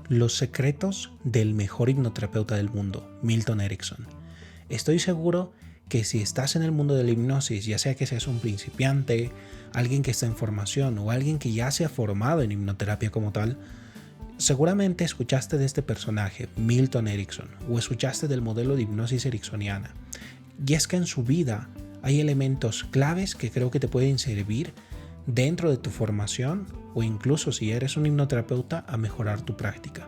Los secretos del mejor hipnoterapeuta del mundo, Milton Erickson. Estoy seguro que si estás en el mundo de la hipnosis, ya sea que seas un principiante, alguien que está en formación o alguien que ya se ha formado en hipnoterapia como tal, seguramente escuchaste de este personaje, Milton Erickson, o escuchaste del modelo de hipnosis ericksoniana. Y es que en su vida hay elementos claves que creo que te pueden servir dentro de tu formación o incluso si eres un hipnoterapeuta a mejorar tu práctica.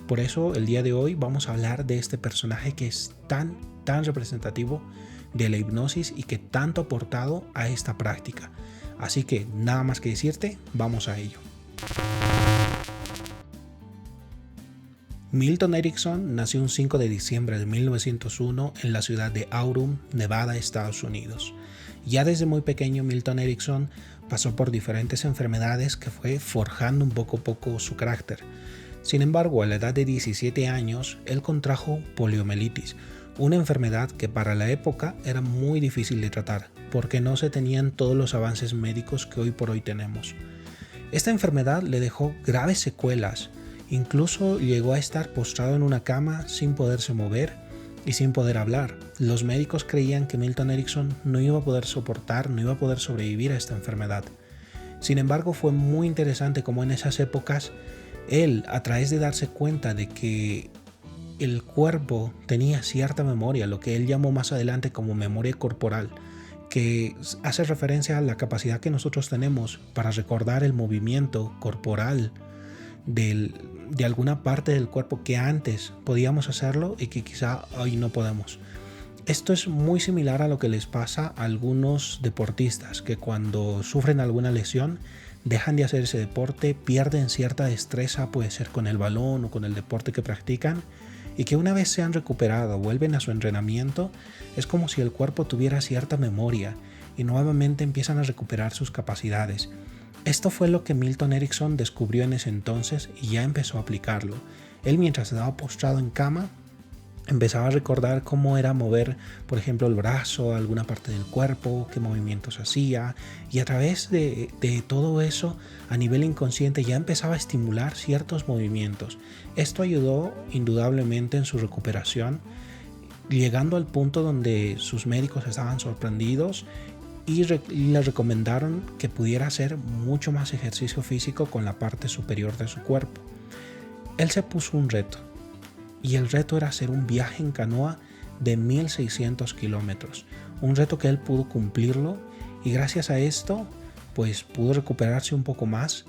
Por eso el día de hoy vamos a hablar de este personaje que es tan representativo de la hipnosis y que tanto ha aportado a esta práctica. Así que nada más que decirte, vamos a ello. Milton Erickson nació un 5 de diciembre de 1901 en la ciudad de Auburn, Nevada, Estados Unidos. Ya desde muy pequeño Milton Erickson pasó por diferentes enfermedades que fue forjando un poco a poco su carácter. Sin embargo, a la edad de 17 años, él contrajo poliomielitis, una enfermedad que para la época era muy difícil de tratar, porque no se tenían todos los avances médicos que hoy por hoy tenemos. Esta enfermedad le dejó graves secuelas, incluso llegó a estar postrado en una cama sin poderse mover y sin poder hablar. Los médicos creían que Milton Erickson no iba a poder soportar, no iba a poder sobrevivir a esta enfermedad. Sin embargo, fue muy interesante cómo en esas épocas él, a través de darse cuenta de que el cuerpo tenía cierta memoria, lo que él llamó más adelante como memoria corporal, que hace referencia a la capacidad que nosotros tenemos para recordar el movimiento corporal de alguna parte del cuerpo que antes podíamos hacerlo y que quizá hoy no podemos. Esto es muy similar a lo que les pasa a algunos deportistas que cuando sufren alguna lesión dejan de hacer ese deporte, pierden cierta destreza, puede ser con el balón o con el deporte que practican, y que una vez se han recuperado, vuelven a su entrenamiento, es como si el cuerpo tuviera cierta memoria y nuevamente empiezan a recuperar sus capacidades. Esto fue lo que Milton Erickson descubrió en ese entonces y ya empezó a aplicarlo. Él, mientras estaba postrado en cama, empezaba a recordar cómo era mover, por ejemplo, el brazo, alguna parte del cuerpo, qué movimientos hacía, y a través de todo eso, a nivel inconsciente, ya empezaba a estimular ciertos movimientos. Esto ayudó indudablemente en su recuperación, llegando al punto donde sus médicos estaban sorprendidos y le recomendaron que pudiera hacer mucho más ejercicio físico con la parte superior de su cuerpo. Él se puso un reto. Y el reto era hacer un viaje en canoa de 1600 kilómetros. Un reto que él pudo cumplirlo y gracias a esto pues pudo recuperarse un poco más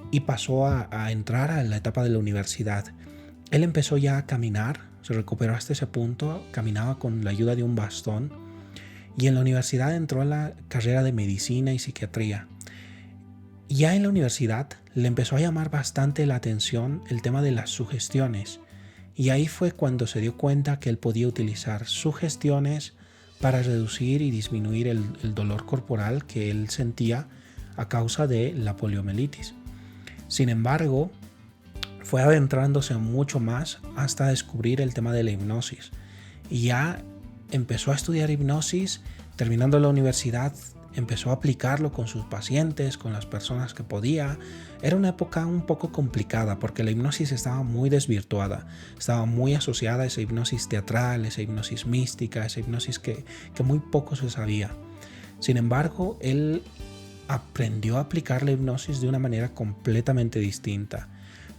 y pasó a entrar a la etapa de la universidad. Él empezó ya a caminar, se recuperó hasta ese punto, caminaba con la ayuda de un bastón y en la universidad entró a la carrera de medicina y psiquiatría. Ya en la universidad le empezó a llamar bastante la atención el tema de las sugestiones. Y ahí fue cuando se dio cuenta que él podía utilizar sugestiones para reducir y disminuir el dolor corporal que él sentía a causa de la poliomielitis. Sin embargo, fue adentrándose mucho más hasta descubrir el tema de la hipnosis. Y ya empezó a estudiar hipnosis, terminando la universidad, empezó a aplicarlo con sus pacientes, con las personas que podía. Era una época un poco complicada porque la hipnosis estaba muy desvirtuada, estaba muy asociada a esa hipnosis teatral, esa hipnosis mística, esa hipnosis que muy poco se sabía. Sin embargo, él aprendió a aplicar la hipnosis de una manera completamente distinta,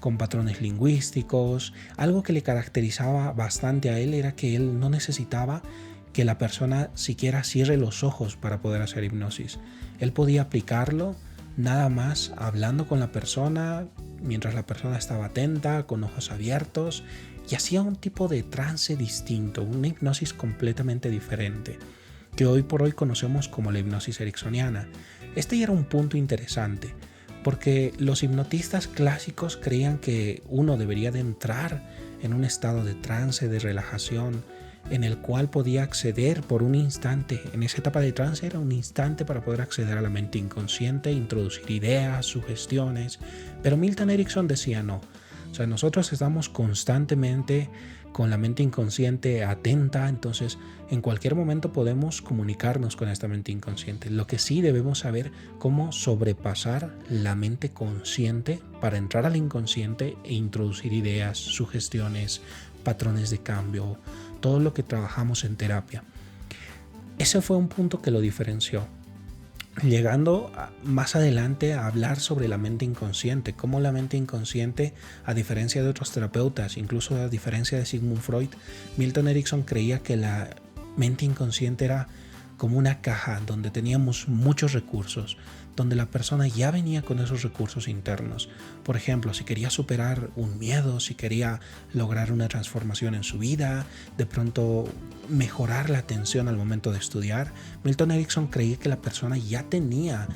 con patrones lingüísticos. Algo que le caracterizaba bastante a él era que él no necesitaba que la persona siquiera cierre los ojos para poder hacer hipnosis. Él podía aplicarlo nada más hablando con la persona, mientras la persona estaba atenta, con ojos abiertos, y hacía un tipo de trance distinto, una hipnosis completamente diferente, que hoy por hoy conocemos como la hipnosis ericksoniana. Este ya era un punto interesante, porque los hipnotistas clásicos creían que uno debería de entrar en un estado de trance, de relajación, en el cual podía acceder por un instante. En esa etapa de trance era un instante para poder acceder a la mente inconsciente, introducir ideas, sugestiones. Pero Milton Erickson decía no, sea, nosotros estamos constantemente con la mente inconsciente atenta, entonces en cualquier momento podemos comunicarnos con esta mente inconsciente. Lo que sí debemos saber cómo sobrepasar la mente consciente para entrar al inconsciente e introducir ideas, sugestiones, patrones de cambio, todo lo que trabajamos en terapia. Ese fue un punto que lo diferenció. Llegando más adelante a hablar sobre la mente inconsciente, cómo la mente inconsciente, a diferencia de otros terapeutas, incluso a diferencia de Sigmund Freud, Milton Erickson creía que la mente inconsciente era como una caja donde teníamos muchos recursos, donde la persona ya venía con esos recursos internos. Por ejemplo, si quería superar un miedo, si quería lograr una transformación en su vida, de pronto mejorar la atención al momento de estudiar, Milton Erickson creía que la persona ya tenía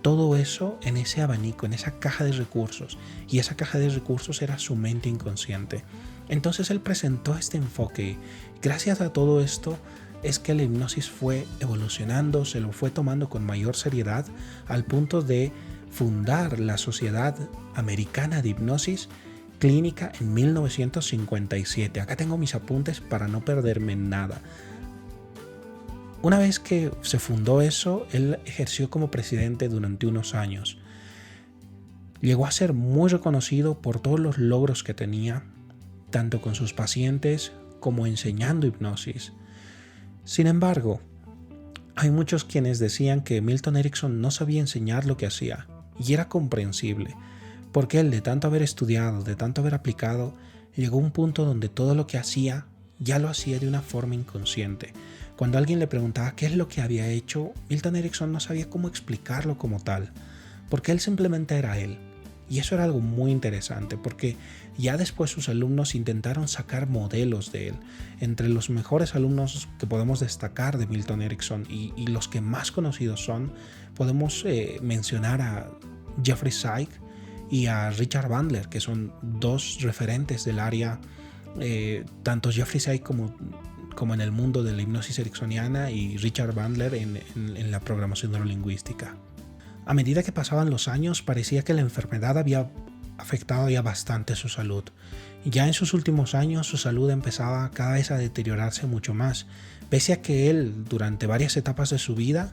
todo eso en ese abanico, en esa caja de recursos, y esa caja de recursos era su mente inconsciente. Entonces él presentó este enfoque. Gracias a todo esto es que la hipnosis fue evolucionando, se lo fue tomando con mayor seriedad al punto de fundar la Sociedad Americana de Hipnosis Clínica en 1957. Acá tengo mis apuntes para no perderme nada. Una vez que se fundó eso, él ejerció como presidente durante unos años. Llegó a ser muy reconocido por todos los logros que tenía, tanto con sus pacientes como enseñando hipnosis. Sin embargo, hay muchos quienes decían que Milton Erickson no sabía enseñar lo que hacía, y era comprensible, porque él, de tanto haber estudiado, de tanto haber aplicado, llegó a un punto donde todo lo que hacía ya lo hacía de una forma inconsciente. Cuando alguien le preguntaba qué es lo que había hecho, Milton Erickson no sabía cómo explicarlo como tal, porque él simplemente era él. Y eso era algo muy interesante, porque ya después sus alumnos intentaron sacar modelos de él. Entre los mejores alumnos que podemos destacar de Milton Erickson y los que más conocidos son, podemos mencionar a Jeffrey Zeig y a Richard Bandler, que son dos referentes del área, tanto Jeffrey Zeig como en el mundo de la hipnosis ericksoniana, y Richard Bandler en la programación neurolingüística. A medida que pasaban los años, parecía que la enfermedad había afectado ya bastante su salud. Ya en sus últimos años, su salud empezaba cada vez a deteriorarse mucho más, pese a que él, durante varias etapas de su vida,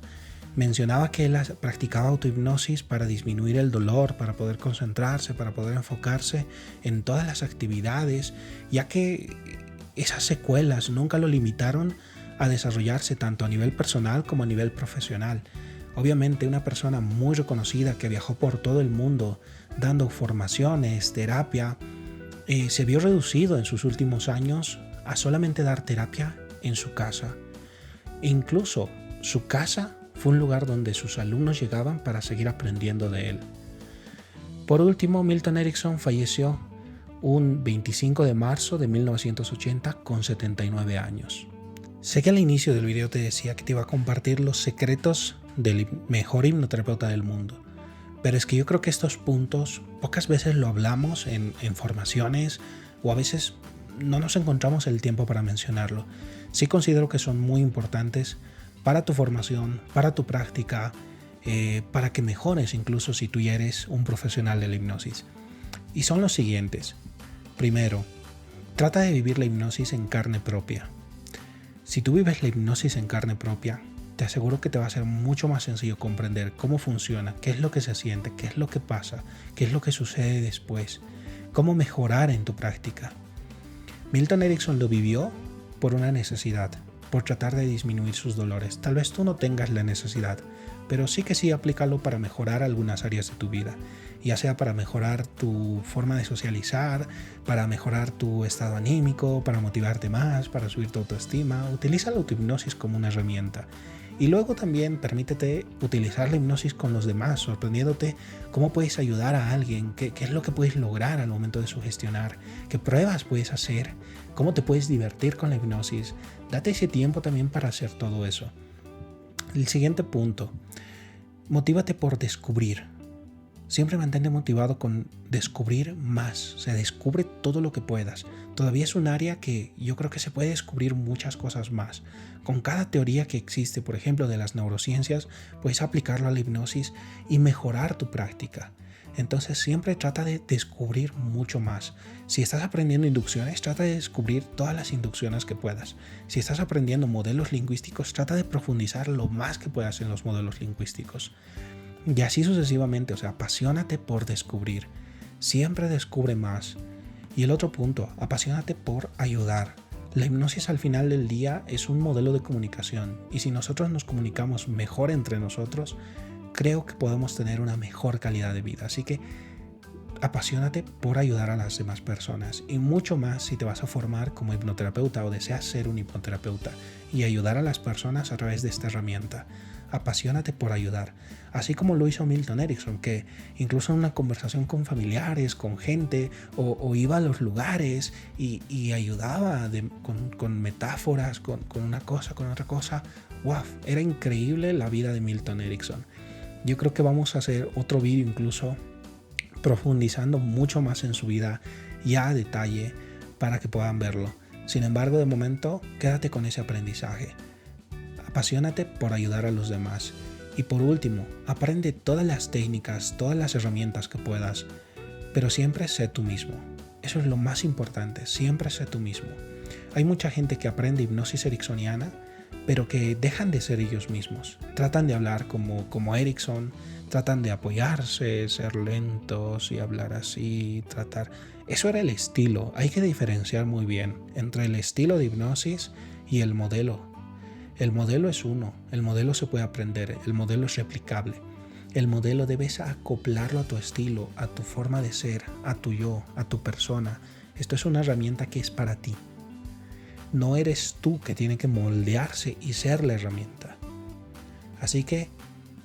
mencionaba que él practicaba autohipnosis para disminuir el dolor, para poder concentrarse, para poder enfocarse en todas las actividades, ya que esas secuelas nunca lo limitaron a desarrollarse tanto a nivel personal como a nivel profesional. Obviamente, una persona muy reconocida que viajó por todo el mundo dando formaciones, terapia, se vio reducido en sus últimos años a solamente dar terapia en su casa. E incluso su casa fue un lugar donde sus alumnos llegaban para seguir aprendiendo de él. Por último, Milton Erickson falleció un 25 de marzo de 1980 con 79 años. Sé que al inicio del video te decía que te iba a compartir los secretos del mejor hipnoterapeuta del mundo, pero es que yo creo que estos puntos pocas veces lo hablamos en formaciones, o a veces no nos encontramos el tiempo para mencionarlo. Sí considero que son muy importantes para tu formación, para tu práctica, para que mejores incluso si tú ya eres un profesional de la hipnosis. Y son los siguientes. Primero, trata de vivir la hipnosis en carne propia. Si tú vives la hipnosis en carne propia, te aseguro que te va a ser mucho más sencillo comprender cómo funciona, qué es lo que se siente, qué es lo que pasa, qué es lo que sucede después, cómo mejorar en tu práctica. Milton Erickson lo vivió por una necesidad, por tratar de disminuir sus dolores. Tal vez tú no tengas la necesidad, pero sí aplícalo para mejorar algunas áreas de tu vida, ya sea para mejorar tu forma de socializar, para mejorar tu estado anímico, para motivarte más, para subir tu autoestima. Utiliza la autohipnosis como una herramienta. Y luego también permítete utilizar la hipnosis con los demás, sorprendiéndote cómo puedes ayudar a alguien, qué es lo que puedes lograr al momento de sugestionar, qué pruebas puedes hacer, cómo te puedes divertir con la hipnosis. Date ese tiempo también para hacer todo eso. El siguiente punto, motívate por descubrir. Siempre mantente motivado con descubrir más. Se descubre todo lo que puedas. Todavía es un área que yo creo que se puede descubrir muchas cosas más. Con cada teoría que existe, por ejemplo, de las neurociencias, puedes aplicarlo a la hipnosis y mejorar tu práctica. Entonces siempre trata de descubrir mucho más. Si estás aprendiendo inducciones, trata de descubrir todas las inducciones que puedas. Si estás aprendiendo modelos lingüísticos, trata de profundizar lo más que puedas en los modelos lingüísticos. Y así sucesivamente, o sea, apasionate por descubrir. Siempre descubre más. Y el otro punto, apasionate por ayudar. La hipnosis al final del día es un modelo de comunicación. Y si nosotros nos comunicamos mejor entre nosotros, creo que podemos tener una mejor calidad de vida. Así que apasionate por ayudar a las demás personas, y mucho más si te vas a formar como hipnoterapeuta o deseas ser un hipnoterapeuta y ayudar a las personas a través de esta herramienta. Apasionate por ayudar, así como lo hizo Milton Erickson, que incluso en una conversación con familiares, con gente, o iba a los lugares y ayudaba con metáforas, con una cosa, con otra cosa. ¡Wow! Era increíble la vida de Milton Erickson. Yo creo que vamos a hacer otro vídeo incluso profundizando mucho más en su vida ya a detalle para que puedan verlo. Sin embargo, de momento, quédate con ese aprendizaje. Apasionate por ayudar a los demás. Y por último, aprende todas las técnicas, todas las herramientas que puedas, pero siempre sé tú mismo. Eso es lo más importante, siempre sé tú mismo. Hay mucha gente que aprende hipnosis ericksoniana, pero que dejan de ser ellos mismos. Tratan de hablar como Erickson, tratan de apoyarse, ser lentos y hablar así, Eso era el estilo. Hay que diferenciar muy bien entre el estilo de hipnosis y el modelo. El modelo es uno, el modelo se puede aprender, el modelo es replicable. El modelo debes acoplarlo a tu estilo, a tu forma de ser, a tu yo, a tu persona. Esto es una herramienta que es para ti. No eres tú que tiene que moldearse y ser la herramienta. Así que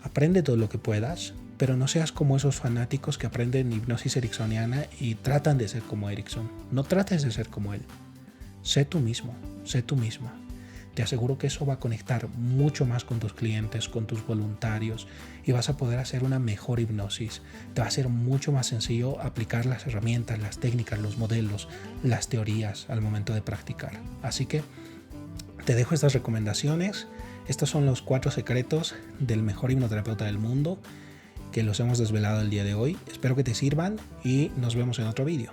aprende todo lo que puedas, pero no seas como esos fanáticos que aprenden hipnosis ericksoniana y tratan de ser como Erickson. No trates de ser como él. Sé tú mismo, sé tú misma. Te aseguro que eso va a conectar mucho más con tus clientes, con tus voluntarios, y vas a poder hacer una mejor hipnosis. Te va a ser mucho más sencillo aplicar las herramientas, las técnicas, los modelos, las teorías al momento de practicar. Así que te dejo estas recomendaciones. Estos son los 4 secretos del mejor hipnoterapeuta del mundo que los hemos desvelado el día de hoy. Espero que te sirvan y nos vemos en otro vídeo.